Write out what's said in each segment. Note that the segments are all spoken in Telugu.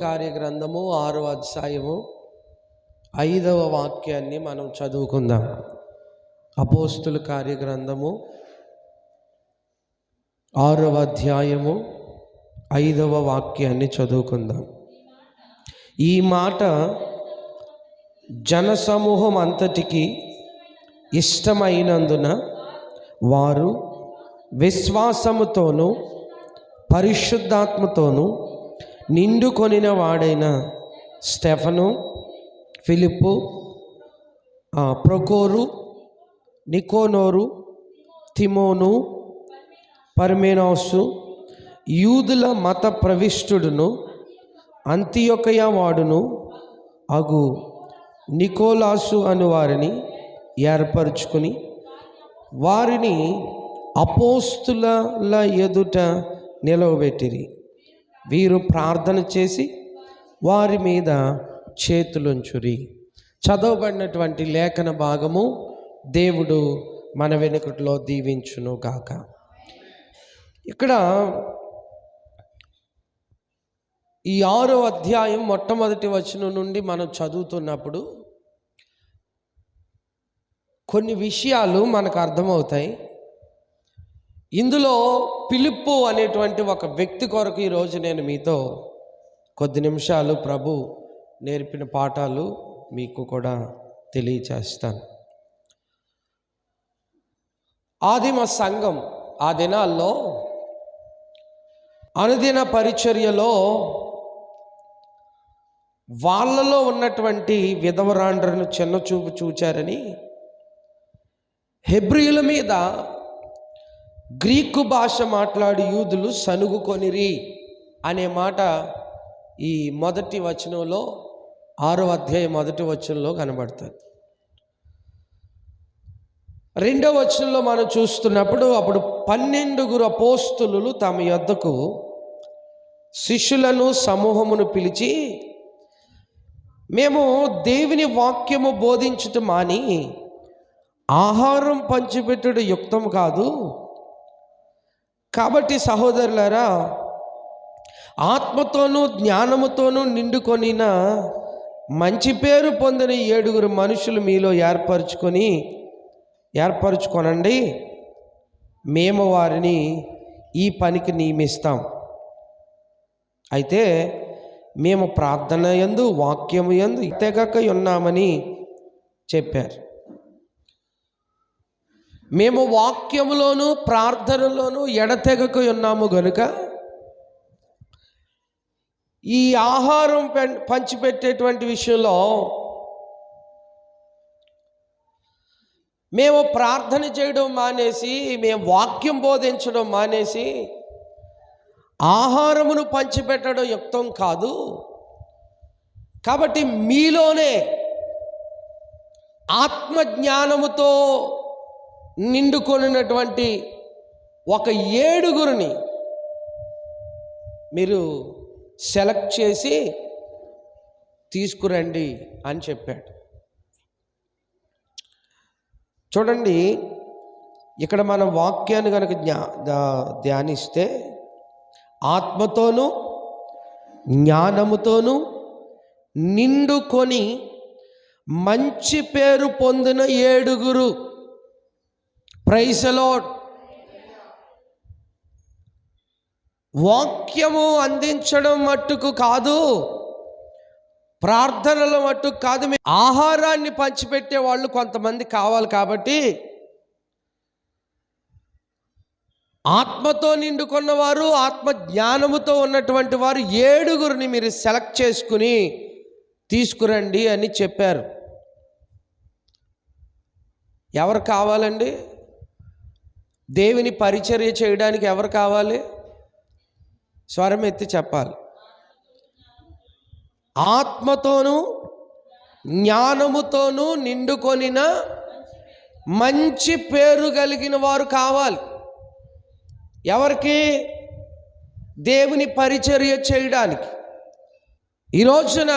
కార్యగ్రంథము 6వ అధ్యాయము 5వ వాక్యాన్ని మనం చదువుకుందాం. అపోస్తుల కార్యగ్రంథము 6వ అధ్యాయము 5వ వాక్యాన్ని చదువుకుందాం. ఈ మాట జనసమూహం అంతటికి ఇష్టమైనందున వారు విశ్వాసముతోనూ పరిశుద్ధాత్మతోనూ నిండుకొనిన వాడైన స్టెఫను, ఫిలిప్పు, ప్రొకోరు, నికోనోరు, తిమోను, పర్మెనాసు, యూదుల మత ప్రవిష్టుడును అంతియొకయ వాడును అగు నికోలాసు అను వారిని ఏర్పరచుకుని వారిని అపోస్తుల ఎదుట నిలవబెట్టిరి. వీరు ప్రార్థన చేసి వారి మీద చేతులుంచురి. చదవబడినటువంటి లేఖన భాగము దేవుడు మన వెనుకట్లో దీవించును గాక. ఇక్కడ ఈ 6వ అధ్యాయం మొట్టమొదటి వచనం నుండి మనం చదువుతున్నప్పుడు కొన్ని విషయాలు మనకు అర్థమవుతాయి. ఇందులో ఫిలిప్పు అనేటువంటి ఒక వ్యక్తి కొరకు ఈరోజు నేను మీతో కొద్ది నిమిషాలు ప్రభు నేర్పిన పాఠాలు మీకు కూడా తెలియచేస్తాను. ఆదిమ సంఘం ఆ దినాల్లో అనుదిన పరిచర్యలో వాళ్ళలో ఉన్నటువంటి విధవరాండ్రను చిన్నచూపు చూచారని హెబ్రీయుల మీద గ్రీకు భాష మాట్లాడి యూదులు సనుగుకొనిరి అనే మాట ఈ మొదటి వచనంలో 6వ అధ్యాయం మొదటి వచనంలో కనబడుతుంది. 2వ వచనంలో మనం చూస్తున్నప్పుడు అప్పుడు 12 అపోస్తులు తమ యొద్దకు శిష్యులను సమూహమును పిలిచి, మేము దేవుని వాక్యము బోధించుట మాని ఆహారం పంచిపెట్టుడు యుక్తం కాదు. కాబట్టి సహోదరులారా, ఆత్మతోనూ జ్ఞానముతోనూ నిండుకొనిన మంచి పేరు పొందిన 7 మనుషులు మీలో ఏర్పరచుకొనండి. మేము వారిని ఈ పనికి నియమిస్తాం. అయితే మేము ప్రార్థన యందు వాక్యము యందు తెగక ఉన్నామని చెప్పారు. మేము వాక్యములోను ప్రార్థనలోను ఎడతెగక ఉన్నాము గనుక ఈ ఆహారం పంచిపెట్టేటువంటి విషయంలో మేము ప్రార్థన చేయడం మానేసి, మేము వాక్యం బోధించడం మానేసి ఆహారమును పంచిపెట్టడం యుక్తం కాదు. కాబట్టి మీలోనే ఆత్మజ్ఞానముతో నిండుకొనినటువంటి ఒక 7 మీరు సెలెక్ట్ చేసి తీసుకురండి అని చెప్పాడు. చూడండి, ఇక్కడ మనం వాక్యాన్ని కనుక ధ్యానిస్తే ఆత్మతోనూ జ్ఞానముతోనూ నిండుకొని మంచి పేరు పొందిన 7. Praise the Lord. వాక్యము అందించడం మట్టుకు కాదు, ప్రార్థనల మట్టుకు కాదు, ఆహారాన్ని పంచిపెట్టే వాళ్ళు కొంతమంది కావాలి. కాబట్టి ఆత్మతో నిండుకున్నవారు, ఆత్మ జ్ఞానముతో ఉన్నటువంటి వారు 7 మీరు సెలెక్ట్ చేసుకుని తీసుకురండి అని చెప్పారు. ఎవరు కావాలండి? దేవుని పరిచర్య చేయడానికి ఎవరు కావాలి? స్వరం ఎత్తి చెప్పాలి. ఆత్మతోనూ జ్ఞానముతోనూ నిండుకొనిన మంచి పేరు కలిగిన వారు కావాలి. ఎవరికి? దేవుని పరిచర్య చేయడానికి. ఈ రోజున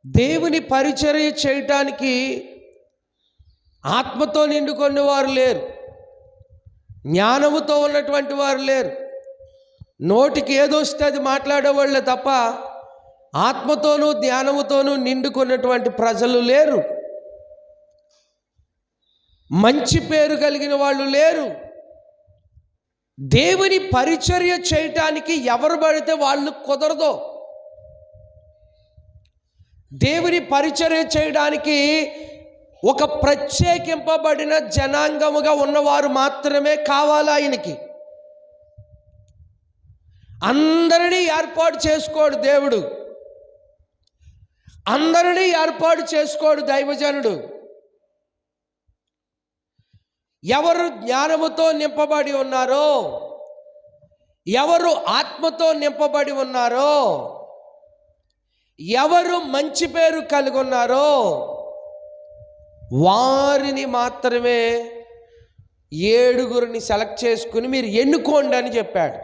దేవుని పరిచర్య చేయటానికి ఆత్మతో నిండుకున్న వారు లేరు, జ్ఞానముతో ఉన్నటువంటి వారు లేరు. నోటికి ఏదొస్తే అది మాట్లాడేవాళ్ళే తప్ప ఆత్మతోనూ జ్ఞానముతోనూ నిండుకున్నటువంటి ప్రజలు లేరు. మంచి పేరు కలిగిన వాళ్ళు లేరు. దేవుని పరిచర్య చేయటానికి ఎవరు పడితే వాళ్ళు కుదరదు. దేవుని పరిచర్య చేయడానికి ఒక ప్రత్యేకింపబడిన జనాంగముగా ఉన్నవారు మాత్రమే కావాలి. ఆయనకి అందరినీ ఏర్పాటు చేసుకోడు దేవుడు, అందరినీ ఏర్పాటు చేసుకోడు దైవజనుడు. ఎవరు జ్ఞానముతో నింపబడి ఉన్నారో, ఎవరు ఆత్మతో నింపబడి ఉన్నారో, ఎవరు మంచి పేరు కలిగి ఉన్నారో వారిని మాత్రమే 7 సెలెక్ట్ చేసుకుని మీరు ఎన్నుకోండి అని చెప్పాడు.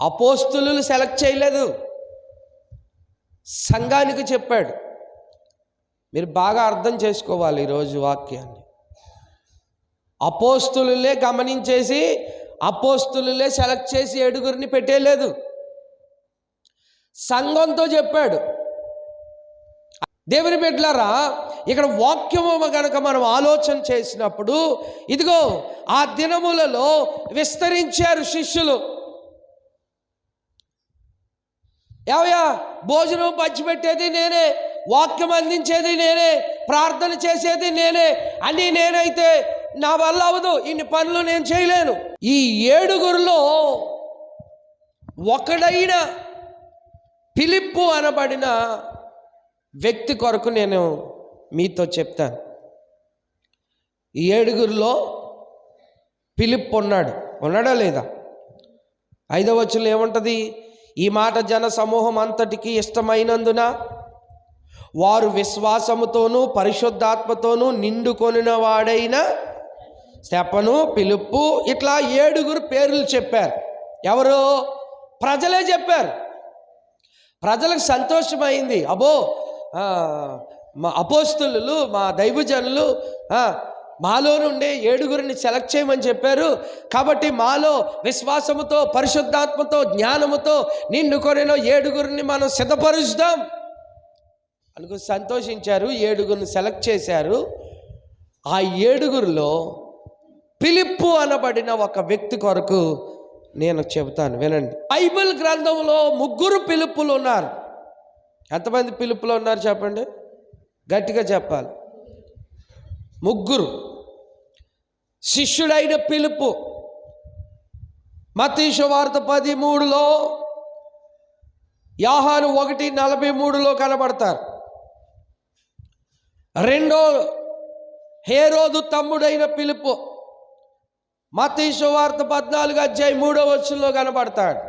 అపోస్తులు సెలెక్ట్ చేయలేదు, సంఘానికి చెప్పాడు. మీరు బాగా అర్థం చేసుకోవాలి ఈరోజు వాక్యాన్ని. అపోస్తులులే గమనించేసి అపోస్తులులే సెలెక్ట్ చేసి 7 పెట్టేయలేదు, సంఘంతో చెప్పాడు. దేవుని బిడ్డలారా, ఇక్కడ వాక్యము కనుక మనం ఆలోచన చేసినప్పుడు, ఇదిగో ఆ దినములలో విస్తరించారు శిష్యులు. ఏవయ్యా, భోజనం పంచిపెట్టేది నేనే, వాక్యం అందించేది నేనే, ప్రార్థన చేసేది నేనే అని నేనైతే నా వల్ల అవదు, ఇన్ని పనులు నేను చేయలేను. ఈ 7 ఒకడైన ఫిలిప్పు అనబడిన వ్యక్తి కొరకు నేను మీతో చెప్తాను. ఈ 7 ఫిలిప్పు ఉన్నాడా లేదా? 5వ వచనంలో ఏముంటుంది? ఈ మాట జన సమూహం అంతటికి ఇష్టమైనందున వారు విశ్వాసముతోనూ పరిశుద్ధాత్మతోనూ నిండుకొనిన వాడైన స్తెఫను, ఫిలిప్పు, ఇట్లా 7 పేర్లు చెప్పారు. ఎవరు? ప్రజలే చెప్పారు. ప్రజలకు సంతోషమైంది. అబ్బో, మా అపోస్తులు, మా దైవజనులు మాలో నుండి 7 సెలెక్ట్ చేయమని చెప్పారు. కాబట్టి మాలో విశ్వాసముతో పరిశుద్ధాత్మతో జ్ఞానముతో నిండుకొనిన 7 మనం సిద్ధపరుస్తాం అనుకుని సంతోషించారు. 7 సెలెక్ట్ చేశారు. ఆ 7 ఫిలిప్పు అనబడిన ఒక వ్యక్తి కొరకు నేను చెబుతాను, వినండి. బైబిల్ గ్రంథంలో 3 ఫిలిప్పులు ఉన్నారు. ఎంతమంది ఫిలిప్పులు ఉన్నారు చెప్పండి, గట్టిగా చెప్పాలి. 3. శిష్యుడైన ఫిలిప్పు మత్తయి సువార్త 13లో, యోహాను 1:43లో కనబడతారు. 2 హేరోదు తమ్ముడైన ఫిలిప్పు మత్తయి సువార్త 14:3 కనబడతాడు.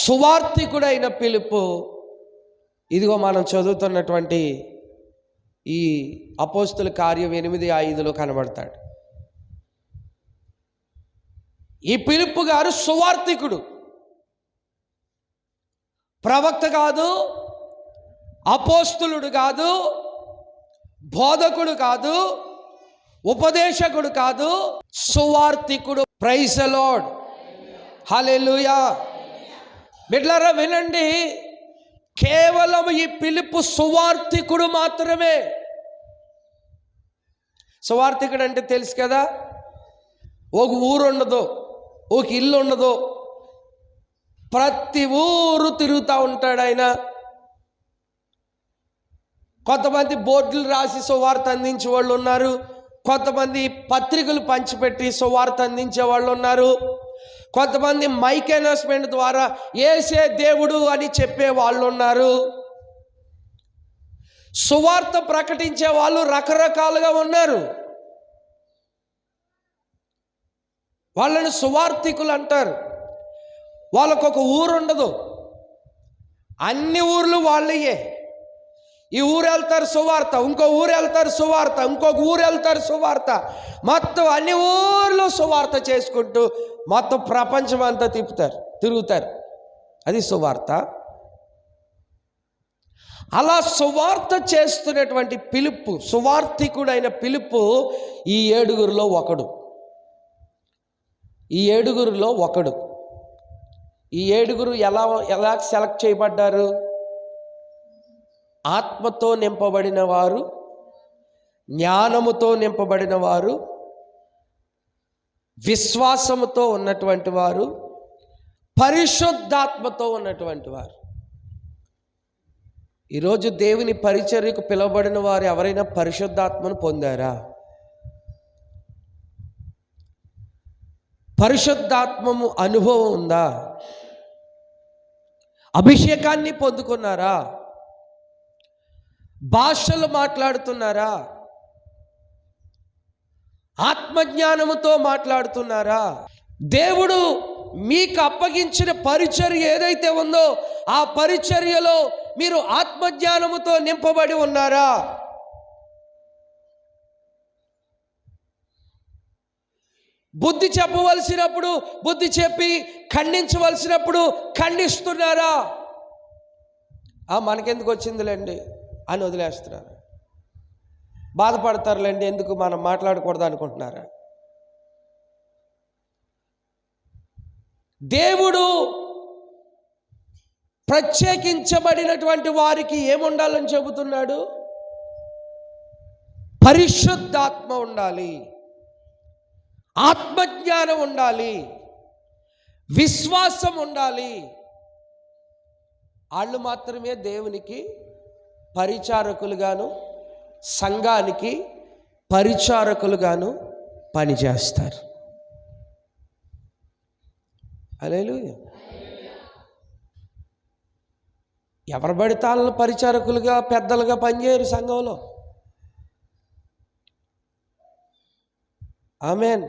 సువార్తికుడైన ఫిలిప్పు ఇదిగో మనం చదువుతున్నటువంటి ఈ అపోస్తుల కార్యం 8:5 కనబడతాడు. ఈ ఫిలిప్పు గారు సువార్తికుడు, ప్రవక్త కాదు, అపోస్తులుడు కాదు, బోధకుడు కాదు, ఉపదేశకుడు కాదు, సువార్తికుడు. ప్రైజ్ ది లార్డ్, హల్లెలూయా. బిడ్డలారా వినండి, కేవలం ఈ ఫిలిప్పు సువార్తికుడు మాత్రమే. సువార్తికుడు అంటే తెలుసు కదా, ఒక ఊరు ఉండదు, ఒక ఇల్లు ఉండదు, ప్రతి ఊరు తిరుగుతూ ఉంటాడు ఆయన. కొంతమంది బోర్డులు రాసి సువార్త అందించే వాళ్ళు ఉన్నారు, కొంతమంది పత్రికలు పంచిపెట్టి సువార్త అందించే వాళ్ళు ఉన్నారు, కొంతమంది మైక్ అనౌన్స్మెంట్ ద్వారా యేసే దేవుడు అని చెప్పే వాళ్ళు ఉన్నారు. సువార్త ప్రకటించే వాళ్ళు రకరకాలుగా ఉన్నారు. వాళ్ళని సువార్తికులు అంటారు. వాళ్ళకు ఒక ఊరు ఉండదు, అన్ని ఊర్లు వాళ్ళయే. ఈ ఊరు వెళ్తారు సువార్త, ఇంకో ఊరు వెళ్తారు సువార్త, ఇంకొక ఊరు వెళ్తారు సువార్త, మొత్తం అన్ని ఊర్లు సువార్త చేసుకుంటూ మొత్తం ప్రపంచం అంతా తిరుగుతారు. అది సువార్త. అలా సువార్త చేస్తున్నటువంటి ఫిలిప్పు, సువార్తికుడైన ఫిలిప్పు ఈ 7 ఒకడు. ఈ 7 ఒకడు. ఈ 7 ఎలా సెలెక్ట్ చేయబడ్డారు? ఆత్మతో నింపబడిన వారు, జ్ఞానముతో నింపబడిన వారు, విశ్వాసముతో ఉన్నటువంటి వారు, పరిశుద్ధాత్మతో ఉన్నటువంటి వారు. ఈరోజు దేవుని పరిచర్యకు పిలువబడిన వారు ఎవరైనా పరిశుద్ధాత్మను పొందారా? పరిశుద్ధాత్మము అనుభవం ఉందా? అభిషేకాన్ని పొందుకున్నారా? భాషలు మాట్లాడుతున్నారా? ఆత్మజ్ఞానముతో మాట్లాడుతున్నారా? దేవుడు మీకు అప్పగించిన పరిచర్య ఏదైతే ఉందో ఆ పరిచర్యలో మీరు ఆత్మజ్ఞానముతో నింపబడి ఉన్నారా? బుద్ధి చెప్పవలసినప్పుడు బుద్ధి చెప్పి ఖండించవలసినప్పుడు ఖండిస్తున్నారా? మనకెందుకు వచ్చిందిలేండి అని వదిలేస్తున్నారు. బాధపడతారులేండి, ఎందుకు మనం మాట్లాడకూడదు అనుకుంటున్నారా? దేవుడు ప్రత్యేకించబడినటువంటి వారికి ఏముండాలని చెబుతున్నాడు? పరిశుద్ధాత్మ ఉండాలి, ఆత్మజ్ఞానం ఉండాలి, విశ్వాసం ఉండాలి. వాళ్ళు మాత్రమే దేవునికి పరిచారకులుగాను, సంఘానికి పరిచారకులుగాను పనిచేస్తారు. హల్లెలూయా. ఎవరు పడితే వాళ్ళని పరిచారకులుగా, పెద్దలుగా పనిచేయరు సంఘంలో. ఆమేన్.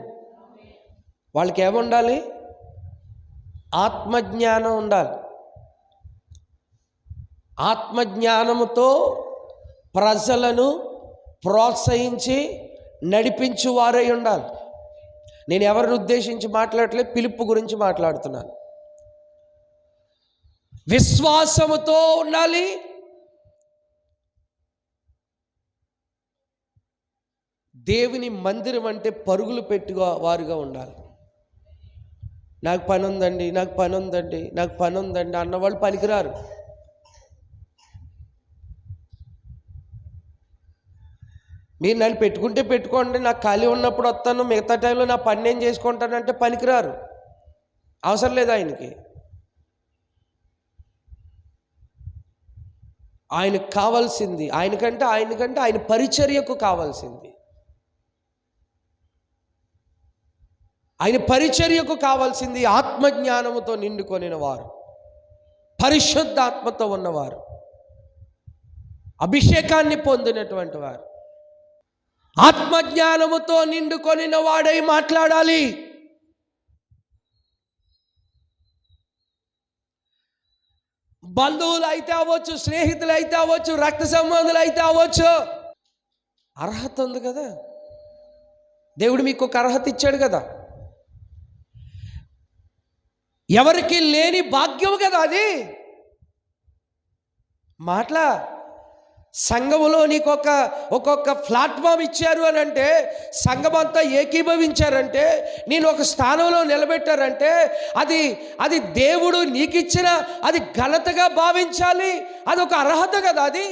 వాళ్ళకి ఏముండాలి? ఆత్మజ్ఞానం ఉండాలి. ఆత్మజ్ఞానముతో ప్రజలను ప్రోత్సహించి నడిపించువారై ఉండాలి. నేను ఎవరిని ఉద్దేశించి మాట్లాడట్లేదు, పిలుపు గురించి మాట్లాడుతున్నాను. విశ్వాసముతో ఉండాలి, దేవుని మందిరం అంటే పరుగులు పెట్టుగా వారుగా ఉండాలి. నాకు పని ఉందండి, నాకు పని ఉందండి, నాకు పని ఉందండి అన్నవాళ్ళు పనికిరారు. మీరు నన్ను పెట్టుకుంటే పెట్టుకోండి, నాకు ఖాళీ ఉన్నప్పుడు వస్తాను, మిగతా టైంలో నా పని నేను చేసుకుంటానంటే పనికిరారు. అవసరం లేదు ఆయనకి. ఆయనకు కావాల్సింది, ఆయనకంటే ఆయన పరిచర్యకు కావాల్సింది, ఆయన పరిచర్యకు కావాల్సింది ఆత్మజ్ఞానముతో నిండుకొనిన వారు, పరిశుద్ధాత్మతో ఉన్నవారు, అభిషేకాన్ని పొందినటువంటి వారు, ఆత్మజ్ఞానముతో నిండుకొనిన వాడై మాట్లాడాలి. బంధువులు అయితే అవ్వచ్చు, స్నేహితులు అయితే అవ్వచ్చు, రక్త సంబంధులు అయితే అవ్వచ్చు. అర్హత ఉంది కదా, దేవుడు మీకు ఒక అర్హత ఇచ్చాడు కదా. ఎవరికి లేని భాగ్యం కదా అది. మాట్లా సంఘములో నీకు ఒక్కొక్క ప్లాట్ఫామ్ ఇచ్చారు అని అంటే, సంఘం అంతా ఏకీభవించారంటే, నేను ఒక స్థానంలో నిలబెట్టారంటే అది దేవుడు నీకు ఇచ్చిన అది ఘనతగా భావించాలి. అది ఒక అర్హత కదా అది.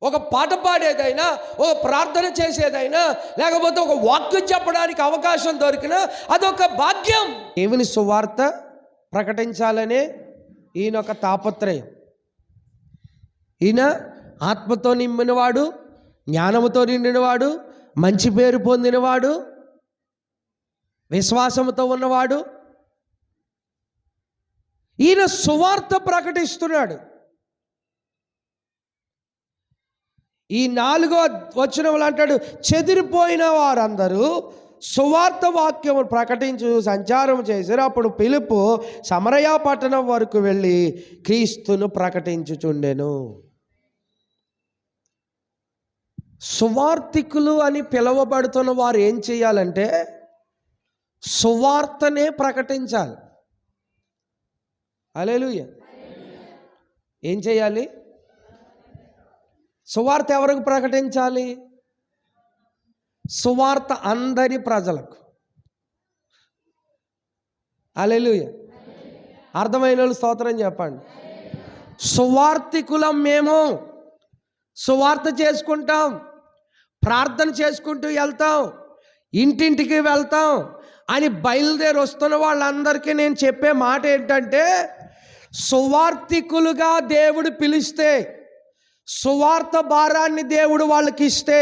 ఒక పాట పాడేదైనా, ఒక ప్రార్థన చేసేదైనా, లేకపోతే ఒక వాక్యం చెప్పడానికి అవకాశం దొరికినా అదొక భాగ్యం. దేవుని సువార్త ప్రకటించాలనే ఈయన ఒక తాపత్రయం. ఈయన ఆత్మతో నిండినవాడు, జ్ఞానముతో నిండినవాడు, మంచి పేరు పొందినవాడు, విశ్వాసముతో ఉన్నవాడు. ఈయన సువార్త ప్రకటిస్తున్నాడు. ఈ 4వ వచనంలో అంటాడు, చెదిరిపోయిన వారందరూ సువార్త వాక్యము ప్రకటించు సంచారం చేశారు. అప్పుడు పిలుపు సమరయ పట్టణం వరకు వెళ్ళి క్రీస్తును ప్రకటించుచుండెను. సువార్తికులు అని పిలువబడుతున్న వారు ఏం చేయాలంటే సువార్తనే ప్రకటించాలి. హల్లెలూయా. ఏం చేయాలి? సువార్త ఎవరికి ప్రకటించాలి? సువార్త అందరి ప్రజలకు. హల్లెలూయా. అర్థమైన వాళ్ళు స్తోత్రం చెప్పండి. సువార్తికులం మేము. సువార్త చేసుకుంటాం, ప్రార్థన చేసుకుంటూ వెళ్తాం, ఇంటింటికి వెళ్తాం అని బయలుదేరి వస్తున్న వాళ్ళందరికీ నేను చెప్పే మాట ఏంటంటే, సువార్తికులుగా దేవుడు పిలిస్తే, సువార్త భారాన్ని దేవుడు వాళ్ళకి ఇస్తే,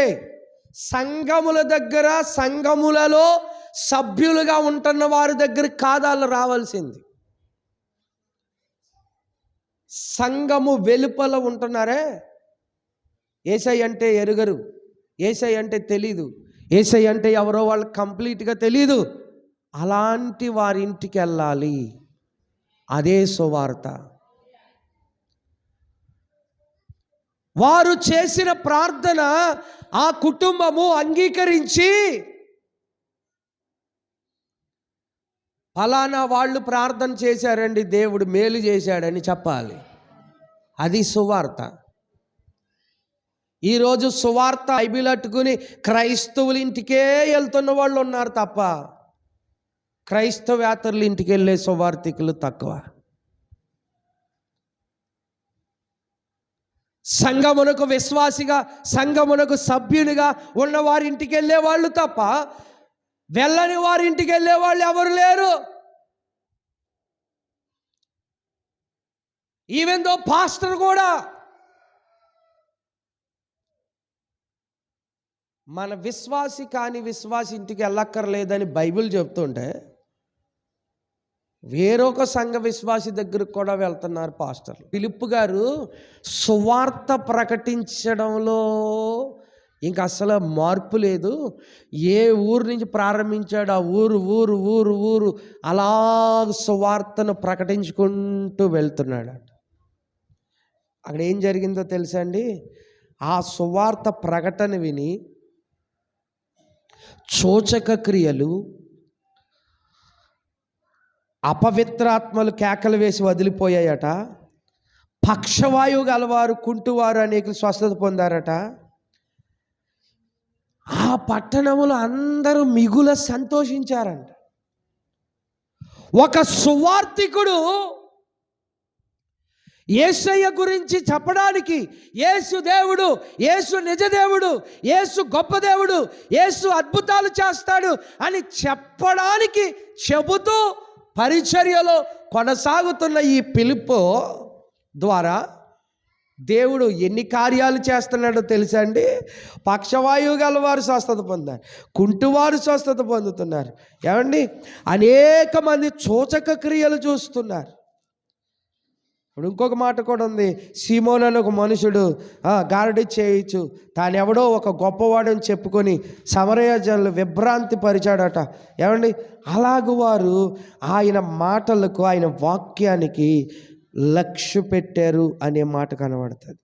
సంఘముల దగ్గర, సంఘములలో సభ్యులుగా ఉంటున్న వారి దగ్గర కాదు వాళ్ళు రావాల్సింది. సంఘము వెలుపల ఉంటున్నారే, యేసయ్య అంటే ఎరుగరు, యేసయ్య అంటే తెలీదు, యేసయ్య అంటే ఎవరో వాళ్ళకి కంప్లీట్గా తెలీదు, అలాంటి వారి ఇంటికి వెళ్ళాలి. అదే సువార్త. వారు చేసిన ప్రార్థన ఆ కుటుంబము అంగీకరించి, ఫలానా వాళ్ళు ప్రార్థన చేశారండి, దేవుడు మేలు చేశాడని చెప్పాలి. అది సువార్త. ఈరోజు సువార్త బైబిల్ అట్టుకుని క్రైస్తవుల ఇంటికే వెళ్తున్న వాళ్ళు ఉన్నారు తప్ప, క్రైస్తవేతరుల ఇంటికి వెళ్ళే సువార్తికులు తక్కువ. సంఘమునకు విశ్వాసిగా, సంఘమునకు సభ్యునిగా ఉన్న వారి ఇంటికి వెళ్ళే వాళ్ళు తప్ప, వెళ్ళని వారి ఇంటికి వెళ్ళే వాళ్ళు ఎవరు లేరు. ఈవెన్ దో పాస్టర్ కూడా మన విశ్వాసి కాని విశ్వాసి ఇంటికి వెళ్ళక్కర్లేదని బైబిల్ చెప్తుంటే, వేరొక సంఘ విశ్వాసి దగ్గరకు కూడా వెళ్తున్నారు పాస్టర్లు. ఫిలిప్పు గారు సువార్త ప్రకటించడంలో ఇంక అసలు మార్పు లేదు. ఏ ఊరు నుంచి ప్రారంభించాడు, ఆ ఊరు ఊరు ఊరు ఊరు అలా సువార్తను ప్రకటించుకుంటూ వెళ్తున్నాడు. అక్కడ ఏం జరిగిందో తెలుసా అండి? ఆ సువార్త ప్రకటన విని సూచక క్రియలు, అపవిత్రాత్మలు కేకలు వేసి వదిలిపోయాయట. పక్షవాయువు గలవారు, కుంటువారు అనేకులు స్వస్థత పొందారట. ఆ పట్టణములో అందరూ మిగుల సంతోషించారంట. ఒక సువార్తికుడు యేసయ్య గురించి చెప్పడానికి, యేసు దేవుడు, యేసు నిజదేవుడు, యేసు గొప్ప దేవుడు, యేసు అద్భుతాలు చేస్తాడు అని చెప్పడానికి చెబుతూ పరిచర్యలో కొనసాగుతున్న ఈ ఫిలిప్పు ద్వారా దేవుడు ఎన్ని కార్యాలు చేస్తున్నాడో తెలుసా అండి? పక్షవాయువు గలవారు స్వస్థత పొందారు, కుంటివారు స్వస్థత పొందుతున్నారు. ఏమండి, అనేక మంది సూచక క్రియలు చూస్తున్నారు. ఇప్పుడు ఇంకొక మాట కూడా ఉంది. సీమోను అని ఒక మనుషుడు గారడి చేయొచ్చు, తానెవడో ఒక గొప్పవాడని చెప్పుకొని సమరయ జనులు విభ్రాంతి పరిచాడట. ఏమండి, అలాగ వారు ఆయన మాటలకు, ఆయన వాక్యానికి లక్ష్య పెట్టారు అనే మాట కనబడుతుంది.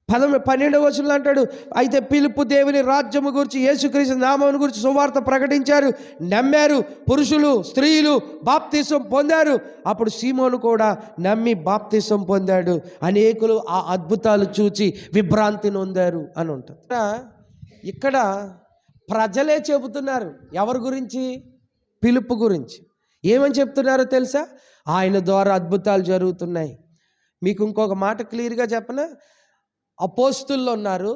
12వ వచనంలో అంటాడు, అయితే ఫిలిప్పు దేవుని రాజ్యము గురించి, యేసుక్రీస్తు నామమును గురించి సువార్త ప్రకటించారు, నమ్మారు. పురుషులు స్త్రీలు బాప్తిసం పొందారు. అప్పుడు సీమోను కూడా నమ్మి బాప్తిసం పొందాడు. అనేకులు ఆ అద్భుతాలు చూచి విభ్రాంతి నొందారు అని ఉంటుంది. ఇక్కడ ప్రజలే చెబుతున్నారు. ఎవరి గురించి? ఫిలిప్పు గురించి. ఏమని చెప్తున్నారో తెలుసా? ఆయన ద్వారా అద్భుతాలు జరుగుతున్నాయి. మీకు ఇంకొక మాట క్లియర్గా చెప్పనా? అపోస్తులు ఉన్నారు,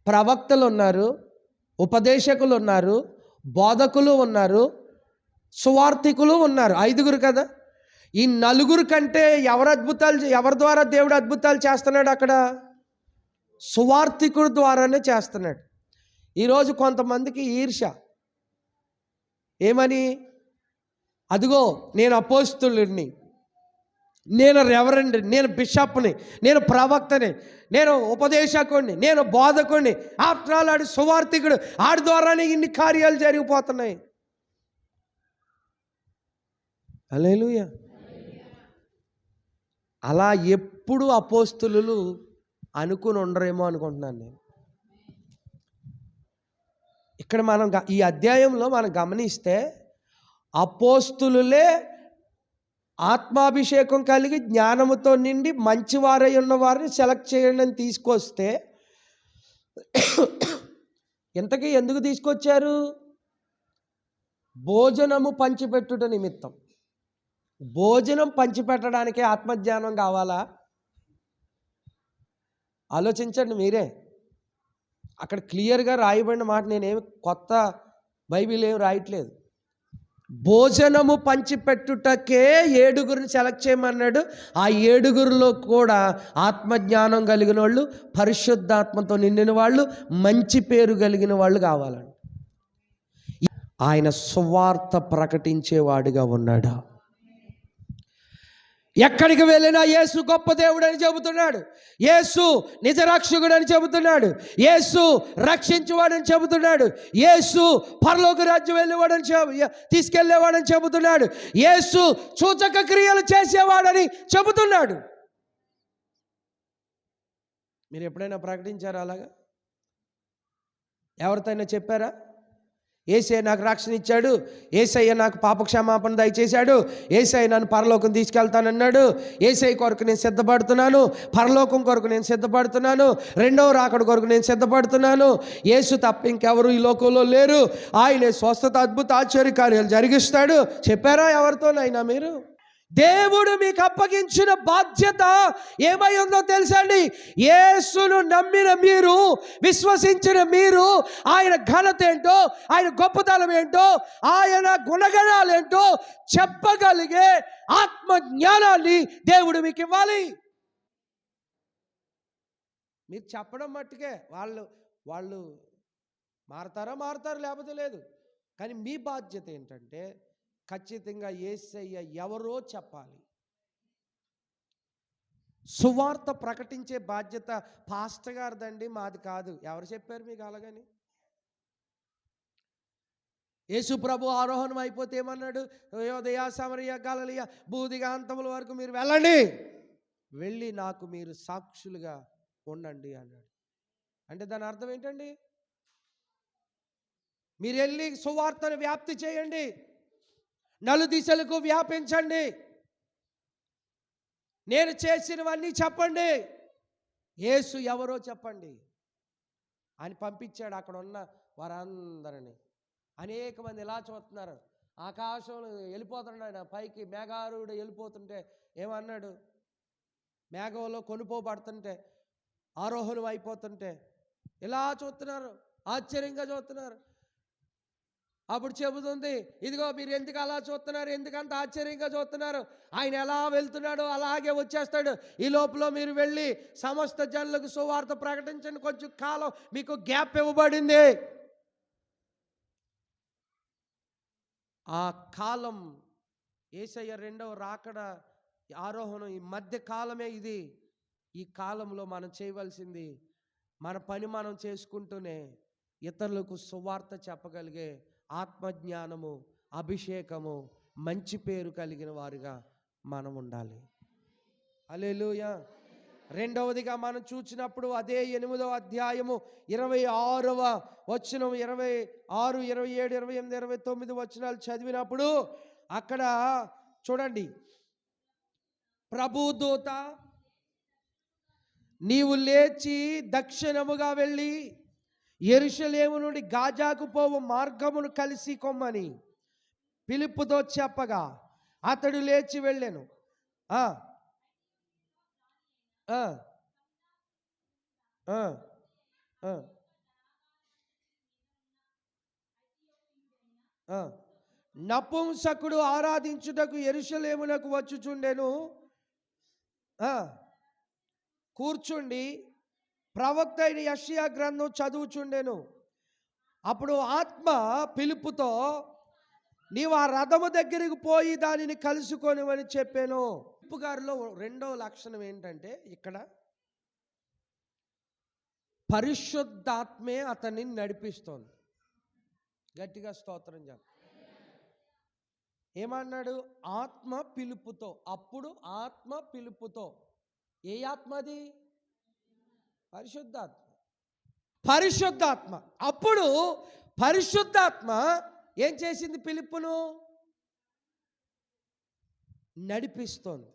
ప్రవక్తలు ఉన్నారు, ఉపదేశకులు ఉన్నారు, బోధకులు ఉన్నారు, సువార్తికులు ఉన్నారు. 5గురు కదా. ఈ 4గురు కంటే ఎవరి ద్వారా దేవుడు అద్భుతాలు చేస్తున్నాడు? అక్కడ సువార్తికుడు ద్వారానే చేస్తున్నాడు. ఈరోజు కొంతమందికి ఈర్ష్య. ఏమని? అదిగో నేను అపోస్తులుని, నేను రెవరెండ్, నేను బిషప్ని, నేను ప్రవక్తని, నేను ఉపదేశకుడిని, నేను బోధకుడిని. ఆఫ్టర్ ఆల్ ఆడు సువార్తికుడు, ఆడి ద్వారానే ఇన్ని కార్యాలు జరిగిపోతున్నాయి. హల్లెలూయా. అలా ఎప్పుడు అపోస్తులు అనుకుని ఉండరేమో అనుకుంటున్నాను నేను. ఇక్కడ మనం ఈ అధ్యాయంలో మనం గమనిస్తే అపోస్తులులే ఆత్మాభిషేకం కలిగి జ్ఞానముతో నిండి మంచివారై ఉన్న వారిని సెలెక్ట్ చేయండి అని తీసుకొస్తే ఇంతకీ ఎందుకు తీసుకొచ్చారు? భోజనము పంచిపెట్టుట నిమిత్తం. భోజనం పంచిపెట్టడానికి ఆత్మజ్ఞానం కావాలా? ఆలోచించండి మీరే. అక్కడ క్లియర్గా రాయబడిన మాట, నేనేమి కొత్త బైబిల్ ఏమి రాయట్లేదు. భోజనము పంచిపెట్టుటకే 7గురిని సెలెక్ట్ చేయమన్నాడు. ఆ 7గురిలో కూడా ఆత్మజ్ఞానం కలిగిన వాళ్ళు, పరిశుద్ధాత్మతో నిండిన వాళ్ళు, మంచి పేరు కలిగిన వాళ్ళు కావాలండి. ఆయన సువార్త ప్రకటించేవాడిగా ఉన్నాడు. ఎక్కడికి వెళ్ళినా యేసు గొప్ప దేవుడు అని చెబుతున్నాడు. యేసు నిజరక్షకుడు అని చెబుతున్నాడు. యేసు రక్షించేవాడని చెబుతున్నాడు. యేసు పరలోక రాజ్యం వెళ్ళేవాడని తీసుకెళ్లేవాడని చెబుతున్నాడు. యేసు సూచక క్రియలు చేసేవాడని చెబుతున్నాడు. మీరు ఎప్పుడైనా ప్రకటించారా అలాగా? ఎవరితోనైనా చెప్పారా? యేసయ్య నాకు రక్షణ ఇచ్చాడు, యేసయ్య నాకు పాపక్షమాపణ దయచేశాడు, యేసయ్య నన్ను పరలోకం తీసుకెళ్తానన్నాడు, యేసయ్య కొరకు నేను సిద్ధపడుతున్నాను, పరలోకం కొరకు నేను సిద్ధపడుతున్నాను, రెండవ రాకడ కొరకు నేను సిద్ధపడుతున్నాను, యేసు తప్ప ఇంకెవరు ఈ లోకంలో లేరు, ఆయనే స్వస్థత అద్భుత ఆశ్చర్య కార్యాలు జరిగిస్తాడు చెప్పారా ఎవరితోనైనా మీరు? దేవుడు మీకు అప్పగించిన బాధ్యత ఏమై ఉందో తెలుసా అండి? యేసును నమ్మిన మీరు, విశ్వసించిన మీరు, ఆయన ఘనత ఏంటో, ఆయన గొప్పతనం ఏంటో, ఆయన గుణగణాలు ఏంటో చెప్పగలిగే ఆత్మ జ్ఞానాన్ని దేవుడు మీకు ఇవ్వాలి. మీరు చెప్పడం మట్టుకే వాళ్ళు మారతారు లేకపోతే లేదు. కానీ మీ బాధ్యత ఏంటంటే ఖచ్చితంగా యేసయ్య ఎవరో చెప్పాలి. సువార్త ప్రకటించే బాధ్యత పాస్టర్ గారిదండి, మాది కాదు. ఎవరు చెప్పారు మీకు అలాగని? యేసు ప్రభు ఆరోహణం అయిపోతే ఏమన్నాడు? యోదయ సమరయ గలిలయ భూదిగాంతముల వరకు మీరు వెళ్ళండి, వెళ్ళి నాకు మీరు సాక్షులుగా ఉండండి అన్నాడు. అంటే దాని అర్థం ఏంటండి? మీరు వెళ్ళి సువార్తను వ్యాప్తి చేయండి, నలుదిశలకు వ్యాపించండి, నేను చేసినవన్నీ చెప్పండి, యేసు ఎవరో చెప్పండి అని పంపించాడు. అక్కడ ఉన్న వారందరినీ అనేక మంది ఇలా చూస్తున్నారు. ఆకాశంలో వెళ్ళిపోతున్నాడు ఆయన పైకి, మేఘారుడు వెళ్ళిపోతుంటే ఏమన్నాడు? మేఘంలో కొనుపోబడుతుంటే, ఆరోహణం అయిపోతుంటే ఇలా చూస్తున్నారు, ఆశ్చర్యంగా చూస్తున్నారు. అప్పుడు చెబుతుంది, ఇదిగో మీరు ఎందుకు అలా చూస్తున్నారు, ఎందుకంత ఆశ్చర్యంగా చూస్తున్నారు, ఆయన ఎలా వెళ్తున్నాడో అలాగే వచ్చేస్తాడు, ఈ లోపల మీరు వెళ్ళి సమస్త జనులకు సువార్త ప్రకటించండి, కొంచెం కాలం మీకు గ్యాప్ ఇవ్వబడింది. ఆ కాలం యేసయ్య రెండవ రాకడ ఆరోహణం ఈ మధ్య కాలమే ఇది. ఈ కాలంలో మనం చేయవలసింది మన పని మనం చేసుకుంటూనే ఇతరులకు సువార్త చెప్పగలిగే ఆత్మజ్ఞానము, అభిషేకము, మంచి పేరు కలిగిన వారుగా మనం ఉండాలి. హల్లెలూయా. రెండవదిగా మనం చూసినప్పుడు అదే 8వ అధ్యాయము 26వ వచనం, 26, 27, 28, 29 వచనాలు చదివినప్పుడు అక్కడ చూడండి, ప్రభుదూత నీవు లేచి దక్షిణముగా వెళ్ళి యెరూషలేము నుండి గాజాకు పోవు మార్గమును కలిసి కొమ్మని ఫిలిప్పుతో చెప్పగా అతడు లేచి వెళ్ళెను. నపుంసకుడు ఆరాధించుటకు యెరూషలేమునకు వచ్చుచుండెను. కూర్చుండి ప్రవక్త అయిన యెషయా గ్రంథం చదువుచుండెను. అప్పుడు ఆత్మ ఫిలిప్పుతో నీవు ఆ రథము దగ్గరికి పోయి దానిని కలుసుకొనివని చెప్పాను. ఫిలిప్పు గారిలో రెండవ లక్షణం ఏంటంటే, ఇక్కడ పరిశుద్ధాత్మే అతన్ని నడిపిస్తోంది. గట్టిగా స్తోత్రం చెప్పు. ఏమన్నాడు? ఆత్మ పిలుపుతో. అప్పుడు ఆత్మ పిలుపుతో. ఏ ఆత్మది? పరిశుద్ధాత్మ. పరిశుద్ధాత్మ. అప్పుడు పరిశుద్ధాత్మ ఏం చేసింది? పిలుపును నడిపిస్తోంది.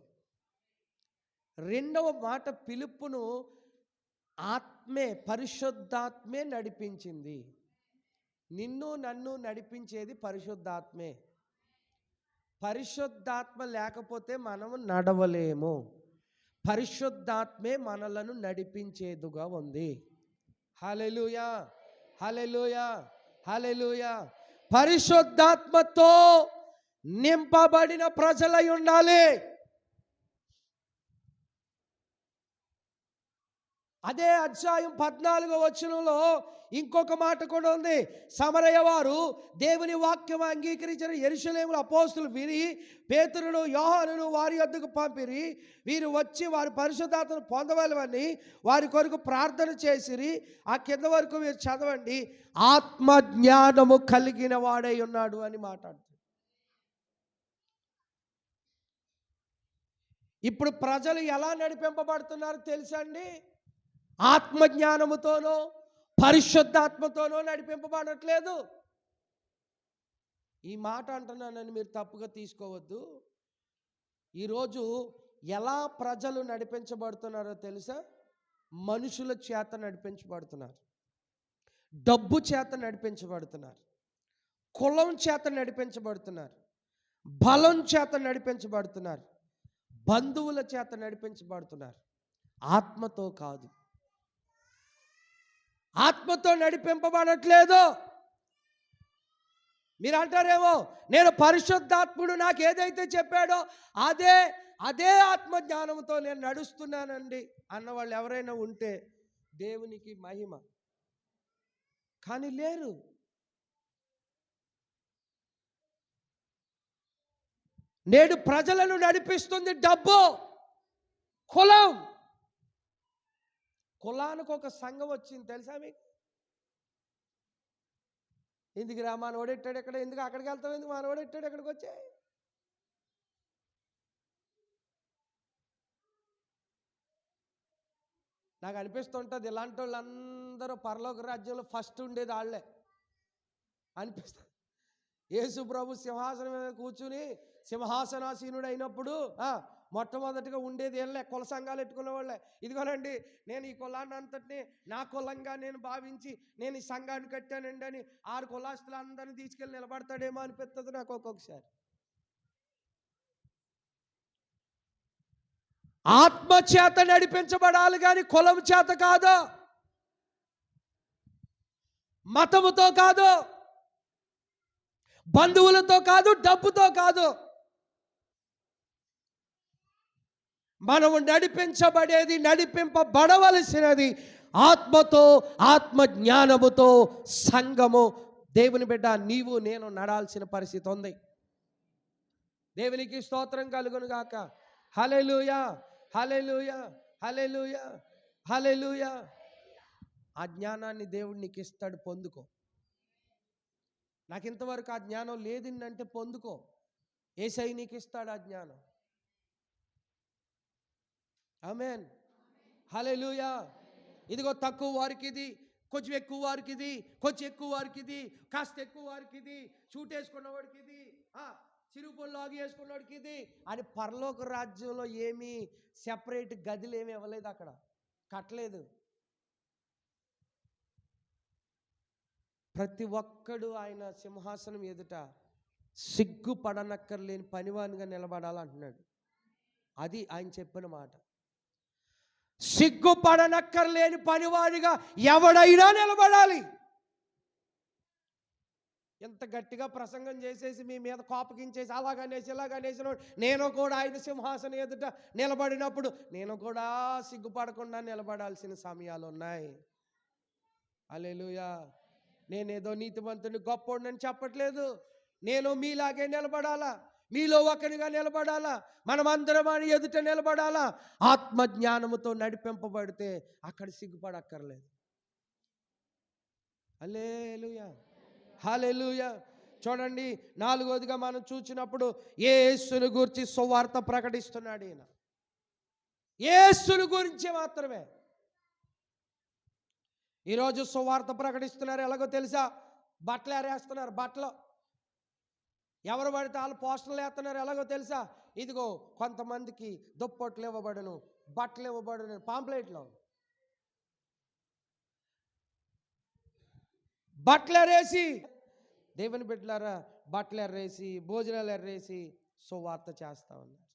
రెండవ మాట, పిలుపును ఆత్మే, పరిశుద్ధాత్మే నడిపించింది. నిన్ను నన్ను నడిపించేది పరిశుద్ధాత్మే. పరిశుద్ధాత్మ లేకపోతే మనము నడవలేము. పరిశుద్ధాత్మే మనలను నడిపించేదిగా ఉంది. హల్లెలూయా, హల్లెలూయా, హల్లెలూయా. పరిశుద్ధాత్మతో నింపబడిన ప్రజలై ఉండాలి. అదే అధ్యాయం 14వ వచనంలో ఇంకొక మాట కూడా ఉంది. సమరయ వారు దేవుని వాక్యం అంగీకరించిన యెరూషలేములో అపోస్తులు విని పేతురును యోహానును వారి యొద్దకు పంపిరి. వీరు వచ్చి వారి పరిశుద్ధాత్మను పొందవలెనని వారి కొరకు ప్రార్థన చేసిరి. ఆ కింద వరకు మీరు చదవండి. ఆత్మ జ్ఞానము కలిగిన వాడై ఉన్నాడు అని మాట్లాడుతారు. ఇప్పుడు ప్రజలు ఎలా నడిపింపబడుతున్నారో తెలుసా అండి? ఆత్మజ్ఞానముతోనో పరిశుద్ధాత్మతోనో నడిపింపబడట్లేదు. ఈ మాట అంటున్నానని మీరు తప్పుగా తీసుకోవద్దు. ఈరోజు ఎలా ప్రజలు నడిపించబడుతున్నారో తెలుసా? మనుషుల చేత నడిపించబడుతున్నారు, డబ్బు చేత నడిపించబడుతున్నారు, కులం చేత నడిపించబడుతున్నారు, బలం చేత నడిపించబడుతున్నారు, బంధువుల చేత నడిపించబడుతున్నారు. ఆత్మతో కాదు. ఆత్మతో నడిపింపబడట్లేదు. మీరు అంటారేమో, నేను పరిశుద్ధాత్ముడు నాకు ఏదైతే చెప్పాడో అదే ఆత్మ జ్ఞానంతో నేను నడుస్తున్నానండి అన్నవాళ్ళు ఎవరైనా ఉంటే దేవునికి మహిమ. కానీ లేరు. నేడు ప్రజలను నడిపిస్తుంది డబ్బు, కులం. కులానికి ఒక సంఘం వచ్చింది తెలుసా మీకు? ఎందుకు రా మనోడెట్టాడు ఎక్కడ, ఎందుకు అక్కడికి వెళ్తావు, ఎందుకు మనోడెట్టాడు ఎక్కడికి వచ్చాయి? నాకు అనిపిస్తుంటుంది ఇలాంటి వాళ్ళందరూ పరలోక రాజ్యంలో ఫస్ట్ ఉండేది వాళ్ళే అనిపిస్తుంది. యేసు ప్రభు సింహాసనం మీద కూర్చుని సింహాసనాసీనుడు అయినప్పుడు మొట్టమొదటిగా ఉండేది వీళ్ళే, కుల సంఘాలు పెట్టుకునే వాళ్ళే. ఇదిగోనండి నేను ఈ కులాన్ని అంతటిని నా కులంగా నేను భావించి నేను ఈ సంఘాన్ని కట్టానండి అని 6 కులాస్తులు అందరినీ తీసుకెళ్ళి నిలబడతాడేమో అనిపిస్తుంది నాకు ఒక్కొక్కసారి. ఆత్మ చేత నడిపించబడాలి కానీ కులం చేత కాదు, మతముతో కాదు, బంధువులతో కాదు, డబ్బుతో కాదు. మనము నడిపింపబడవలసినది ఆత్మతో, ఆత్మ జ్ఞానముతో. సంఘము, దేవుని బిడ్డ నీవు నేను నడాల్సిన పరిస్థితి ఉంది. దేవునికి స్తోత్రం కలుగును గాక. హల్లెలూయా, హల్లెలూయా, హల్లెలూయా, హల్లెలూయా. ఆ జ్ఞానాన్ని దేవుడు నీకు ఇస్తాడు, పొందుకో. నాకు ఇంతవరకు ఆ జ్ఞానం లేదంటే పొందుకో. యేసయ్య నీకు ఇస్తాడు ఆ జ్ఞానం. ఆమేన్, హల్లెలూయా. ఇదిగో తక్కువ వారికి ఇది, కొంచెం ఎక్కువ వారికి ఇది, కొంచెం ఎక్కువ వారికి ఇది, కాస్త ఎక్కువ వారికి ఇది, షూట్ వేసుకున్నవాడికి ఇది, చిరుగు పళ్ళు ఆగి వేసుకున్నవాడికి ఇది అని. పరలోక రాజ్యంలో ఏమీ సెపరేట్ గదులు ఏమి ఇవ్వలేదు, అక్కడ కట్టలేదు. ప్రతి ఒక్కడు ఆయన సింహాసనం ఎదుట సిగ్గుపడనక్కర్లేని పనివానిగా నిలబడాలంటున్నాడు. అది ఆయన చెప్పిన మాట. సిగ్గుపడనక్కర్లేని పనివాడిగా ఎవడైనా నిలబడాలి. ఎంత గట్టిగా ప్రసంగం చేసేసి మీ మీద కోపగించేసి అలాగనేసి ఇలాగనేసి నేను కూడా ఆయన సింహాసనం ఎదుట నిలబడినప్పుడు నేను కూడా సిగ్గుపడకుండా నిలబడాల్సిన సమయాలు ఉన్నాయి. హల్లెలూయా. నేనేదో నీతిమంతుని గొప్పోడిని చెప్పట్లేదు. నేను మీలాగే నిలబడాలా, మీలో ఒకరిగా నిలబడాలా, మనమందరం అని ఎదుట నిలబడాలా. ఆత్మ జ్ఞానముతో నడిపింపబడితే అక్కడ సిగ్గుపడక్కర్లేదు. హల్లెలూయా, హల్లెలూయా. చూడండి, 4వదిగా మనం చూసినప్పుడు యేసుని గురించి సువార్త ప్రకటిస్తున్నాడు ఈయన. యేసుని గురించి మాత్రమే. ఈరోజు సువార్త ప్రకటిస్తున్నారు ఎలాగో తెలుసా? బట్టలు ఏరేస్తున్నారు. బట్టలు ఎవరు పడితే వాళ్ళు పోస్టర్లు వేస్తున్నారు ఎలాగో తెలుసా? ఇదిగో కొంతమందికి దుప్పట్లు ఇవ్వబడును, బట్టలు ఇవ్వబడును, పాంప్లెట్లో బట్టలు ఎర్రేసి, దేవుని బిడ్డలారా, బట్టలు ఎర్రేసి, భోజనాలు ఎర్రేసి సువార్త చేస్తా ఉన్నారు.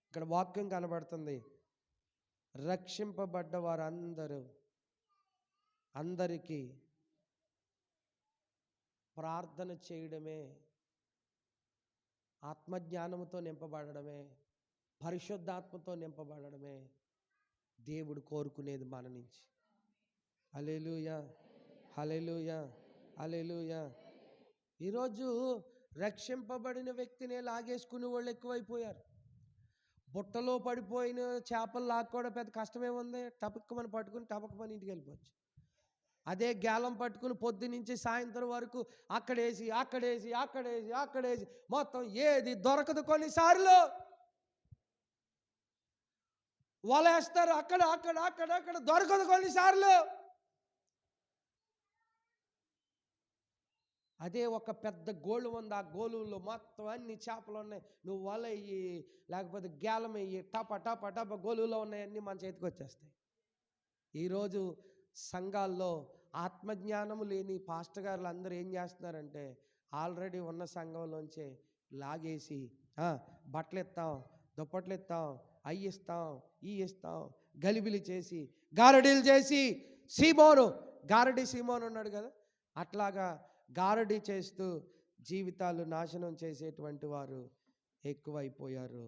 ఇక్కడ వాక్యం కనబడుతుంది, రక్షింపబడ్డ అందరికీ ప్రార్థన చేయడమే, ఆత్మజ్ఞానముతో నింపబడడమే, పరిశుద్ధాత్మతో నింపబడడమే దేవుడు కోరుకునేది మన నుంచి. హల్లెలూయా, హల్లెలూయా, హల్లెలూయా. ఈరోజు రక్షింపబడిన వ్యక్తినే లాగేసుకునే వాళ్ళు ఎక్కువైపోయారు. బుట్టలో పడిపోయిన చేపలు లాక్కోవడం పెద్ద కష్టమేముంది, టపక్కుమని పట్టుకుని టపక్కుమని ఇంటికి వెళ్ళిపోవచ్చు. అదే గేలం పట్టుకుని పొద్దు నుంచి సాయంత్రం వరకు అక్కడేసి మొత్తం ఏది దొరకదు. కొన్నిసార్లు వలేస్తారు, అక్కడ దొరకదు కొన్నిసార్లు. అదే ఒక పెద్ద గోళు ఉంది, ఆ గోళులో మొత్తం అన్ని చేపలు ఉన్నాయి. నువ్వు వల వెయ్యి, లేకపోతే గేలం వెయ్యి, టప గోళులో ఉన్నాయన్నీ మన చేతికి వచ్చేస్తాయి. ఈరోజు సంఘాల్లో ఆత్మజ్ఞానము లేని పాస్టర్ గారులు అందరూ ఏం చేస్తున్నారంటే, ఆల్రెడీ ఉన్న సంఘంలోంచే లాగేసి బట్టలు ఇస్తాం, దుప్పట్లు ఇస్తాం, అవి ఇస్తాం, ఈ ఇస్తాం, గలిబిలి చేసి, గారడీలు చేసి, గారడీ సీమోను ఉన్నాడు కదా, అట్లాగా గారడీ చేస్తూ జీవితాలు నాశనం చేసేటువంటి వారు ఎక్కువైపోయారు.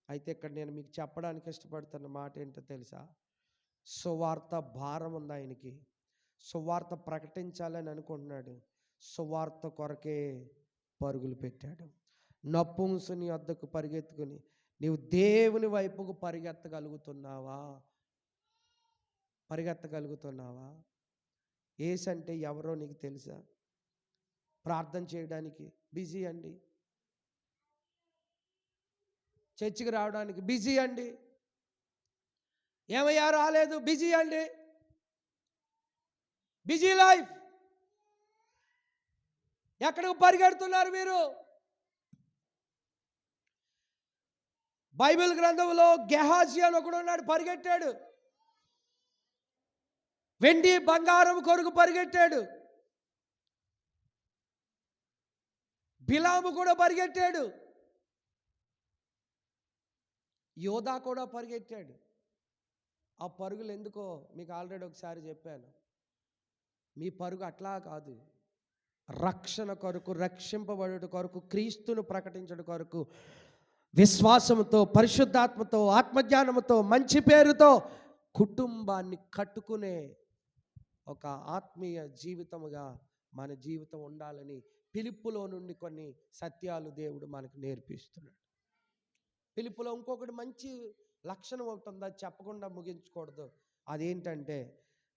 అయితే ఇక్కడ నేను మీకు చెప్పడానికి ఇష్టపడుతున్న మాట ఏంటో తెలుసా? సువార్త భారం ఉంది ఆయనకి, సువార్త ప్రకటించాలని అనుకుంటున్నాడు, సువార్త కొరకే పరుగులు పెట్టాడు. నపుంసుని వద్దకు పరిగెత్తుకుని, నీవు దేవుని వైపుకు పరిగెత్తగలుగుతున్నావా? యేసంటే ఎవరో నీకు తెలుసా? ప్రార్థన చేయడానికి బిజీ అండి, చర్చికి రావడానికి బిజీ అండి, ఏమయ్యా రాలేదు, బిజీ అండి, బిజీ లైఫ్. ఎక్కడికి పరిగెడుతున్నారు మీరు? బైబిల్ గ్రంథంలో గెహాజీ అని ఒకడు ఉన్నాడు, పరిగెట్టాడు. వెండి బంగారం కొరకు పరిగెట్టాడు. బిలాము కూడా పరిగెట్టాడు. యోధా కూడా పరిగెట్టాడు. ఆ పరుగులు ఎందుకో మీకు ఆల్రెడీ ఒకసారి చెప్పాను. మీ పరుగు అట్లా కాదు, రక్షణ కొరకు, రక్షింపబడుట కొరకు, క్రీస్తును ప్రకటించడం కొరకు, విశ్వాసంతో, పరిశుద్ధాత్మతో, ఆత్మజ్ఞానంతో, మంచి పేరుతో కుటుంబాన్ని కట్టుకునే ఒక ఆత్మీయ జీవితముగా మన జీవితం ఉండాలని ఫిలిప్పులో నుండి కొన్ని సత్యాలు దేవుడు మనకు నేర్పిస్తున్నాడు. ఫిలిప్పులో ఇంకొకటి మంచి లక్షణం ఒకటి ఉంది, అది చెప్పకుండా ముగించకూడదు. అదేంటంటే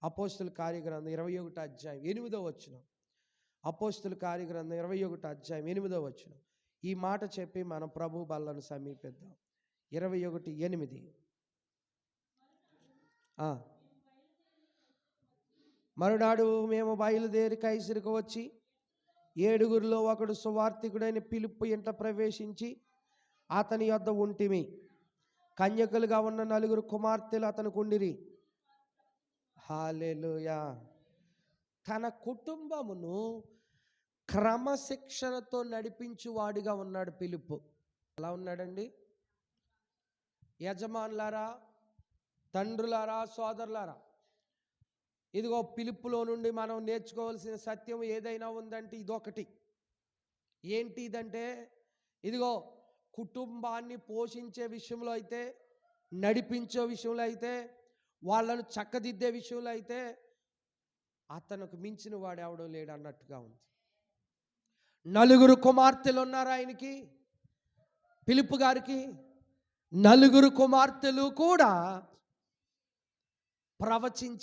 అపోస్తుల కార్యగ్రంథం 21వ అధ్యాయం 8వ వచనం. అపోస్తుల కార్యగ్రంథం 21వ అధ్యాయం 8వ వచనం. ఈ మాట చెప్పి మనం ప్రభు బల్లను సమీపిద్దాం. 21:8. మరునాడు మేము బయలుదేరి కైసరుకు వచ్చి 7గురిలో ఒకడు సువార్తికుడైన ఫిలిప్పు ఇంట ప్రవేశించి అతని యొద్ద ఉంటిమి. కన్యకలుగా ఉన్న 4 కుమార్తెలు అతనికి ఉండిరి. హల్లెలూయా. తన కుటుంబమును క్రమశిక్షణతో నడిపించువాడిగా ఉన్నాడు ఫిలిప్పు. ఎలా ఉన్నాడండి? యజమానులారా, తండ్రులారా, సోదరులారా, ఇదిగో ఫిలిప్పులో నుండి మనం నేర్చుకోవాల్సిన సత్యం ఏదైనా ఉందంటే ఇదొకటి. ఏంటి ఇదంటే, ఇదిగో కుటుంబాన్ని పోషించే విషయంలో అయితే, నడిపించే విషయంలో అయితే, వాళ్ళను చక్కదిద్దే విషయంలో అయితే అతనికి మించిన వాడు ఎవడో లేడు అన్నట్టుగా ఉంది. 4 కుమార్తెలు ఉన్నారు ఆయనకి, ఫిలిప్పు గారికి. 4 కుమార్తెలు కూడా ప్రవచించే